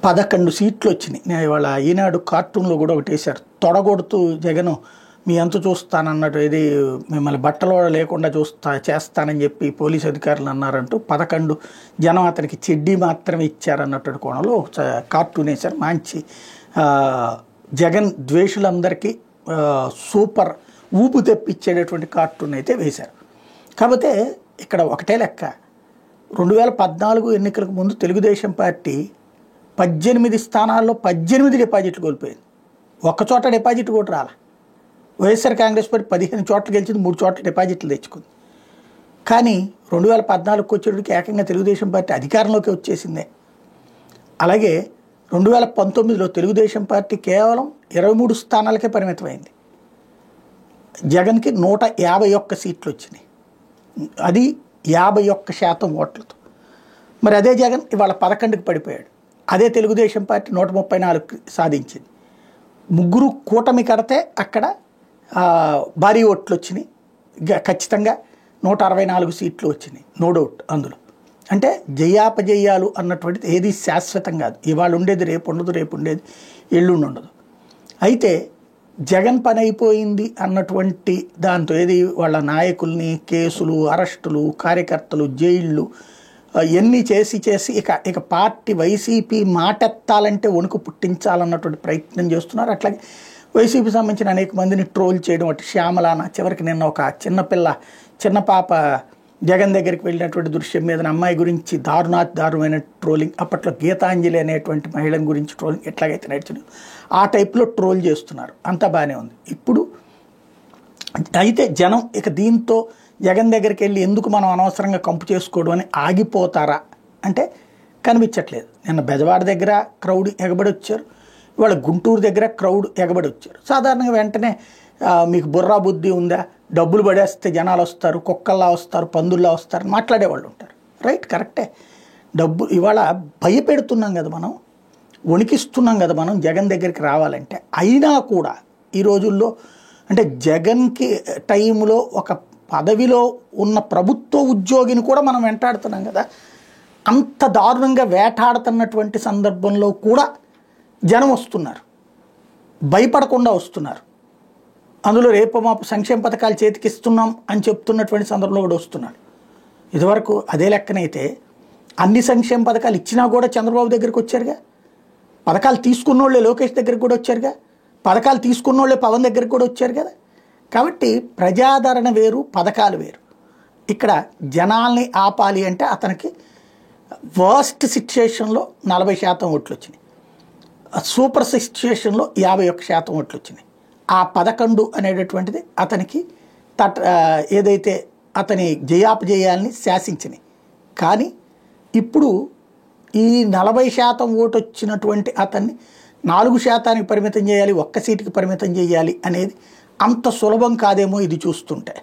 11 సీట్లు వచ్చినాయి. నేను ఇవాళ ఈనాడు కార్టూన్లో కూడా ఒకటి వేశారు, తొడగొడుతూ జగన్ మీ అంత చూస్తానన్నట్టు, ఇది మిమ్మల్ని బట్టలో లేకుండా చేస్తానని చెప్పి పోలీసు అధికారులు అన్నారంటూ 11 జనం అతనికి చెడ్డీ మాత్రమే ఇచ్చారన్నట్టు కోణంలో కార్టూన్ వేశారు. మంచి జగన్ ద్వేషులందరికీ సూపర్ ఊపు తెప్పించేటటువంటి కార్టూన్ అయితే వేశారు. కాకపోతే ఇక్కడ ఒకటే లెక్క, 2014 ఎన్నికలకు ముందు తెలుగుదేశం పార్టీ 18 స్థానాల్లో 18 డిపాజిట్లు కోల్పోయింది. ఒక్కచోట డిపాజిట్ కూడా రాలా. వైఎస్ఆర్ కాంగ్రెస్ పార్టీ 15 చోట్ల గెలిచింది, 3 చోట్ల డిపాజిట్లు తెచ్చుకుంది. కానీ 2014కి వచ్చేటికి ఏకంగా తెలుగుదేశం పార్టీ అధికారంలోకి వచ్చేసిందే. అలాగే 2019లో తెలుగుదేశం పార్టీ కేవలం 23 స్థానాలకే పరిమితమైంది. జగన్కి 151 సీట్లు వచ్చినాయి, అది 51% ఓట్లతో. మరి అదే జగన్ ఇవాళ 11కి పడిపోయాడు. అదే తెలుగుదేశం పార్టీ 134 సాధించింది. ముగ్గురు కూటమి కడితే అక్కడ భారీ ఓట్లు వచ్చినాయి. ఖచ్చితంగా 164 సీట్లు వచ్చినాయి, నో డౌట్. అందులో అంటే జయాపజయాలు అన్నటువంటిది ఏది శాశ్వతం కాదు. ఇవాళ ఉండేది రేపు ఉండదు, రేపు ఉండేది ఎల్లుండి ఉండదు. అయితే జగన్ పని అయిపోయింది అన్నటువంటి దాంతో ఏది వాళ్ళ నాయకుల్ని కేసులు, అరెస్టులు, కార్యకర్తలు, జైళ్ళు ఎన్ని చేసి ఇక పార్టీ వైసీపీ మాటెత్తాలంటే వణుకు పుట్టించాలన్నటువంటి ప్రయత్నం చేస్తున్నారు. అట్లాగే వైసీపీ సంబంధించిన అనేక మందిని ట్రోల్ చేయడం, అటు శ్యామలాన, చివరికి నిన్న ఒక చిన్న పాప జగన్ దగ్గరికి వెళ్ళినటువంటి దృశ్యం మీద అమ్మాయి గురించి దారుణమైన ట్రోలింగ్, అప్పట్లో గీతాంజలి అనేటువంటి మహిళ గురించి ట్రోలింగ్ ఎట్లాగైతే నడిచిందో ఆ టైప్లో ట్రోల్ చేస్తున్నారు. అంతా బాగానే ఉంది. ఇప్పుడు అయితే జనం ఇక దీంతో జగన్ దగ్గరికి వెళ్ళి ఎందుకు మనం అనవసరంగా కంపు చేసుకోవడం అని ఆగిపోతారా అంటే కనిపించట్లేదు. నిన్న బెజవాడ దగ్గర క్రౌడ్ ఎగబడి వచ్చారు, ఇవాళ గుంటూరు దగ్గర క్రౌడ్ ఎగబడి వచ్చారు. సాధారణంగా వెంటనే మీకు బుర్రా బుద్ధి ఉందా, డబ్బులు పడేస్తే జనాలు వస్తారు, కుక్కల్లా వస్తారు, పందుల్లా వస్తారు మాట్లాడేవాళ్ళు ఉంటారు. రైట్, కరెక్టే. డబ్బు ఇవాళ భయపెడుతున్నాం కదా మనం, వణికిస్తున్నాం కదా మనం జగన్ దగ్గరికి రావాలంటే. అయినా కూడా ఈ రోజుల్లో అంటే జగన్కి టైంలో ఒక పదవిలో ఉన్న ప్రభుత్వ ఉద్యోగిని కూడా మనం వెంటాడుతున్నాం కదా. అంత దారుణంగా వేటాడుతున్నటువంటి సందర్భంలో కూడా జనం వస్తున్నారు, భయపడకుండా వస్తున్నారు. అందులో రేపు మాపు సంక్షేమ పథకాలు చేతికిస్తున్నాం అని చెప్తున్నటువంటి సందర్భంలో కూడా వస్తున్నాడు. ఇదివరకు అదే లెక్కనైతే అన్ని సంక్షేమ పథకాలు ఇచ్చినా కూడా చంద్రబాబు దగ్గరికి వచ్చారుగా, పథకాలు తీసుకున్నోళ్ళే లోకేష్ దగ్గరికి కూడా వచ్చారుగా, పథకాలు తీసుకున్నోళ్ళే పవన్ దగ్గరికి కూడా వచ్చారు కదా. కాబట్టి ప్రజాదరణ వేరు, పథకాలు వేరు. ఇక్కడ జనాల్ని ఆపాలి అంటే అతనికి వర్స్ట్ సిచ్యుయేషన్లో 40% ఓట్లు వచ్చినాయి, సూపర్ సిచ్యుయేషన్లో 51% ఓట్లు వచ్చినాయి. ఆ 11 అనేటటువంటిది అతనికి ఏదైతే అతని జయాపజయాల్ని శాసించినాయి. కానీ ఇప్పుడు ఈ 40% ఓటు వచ్చినటువంటి అతన్ని 4% పరిమితం చేయాలి, 1 సీటుకి పరిమితం చేయాలి అనేది అంత సులభం కాదేమో ఇది చూస్తుంటే.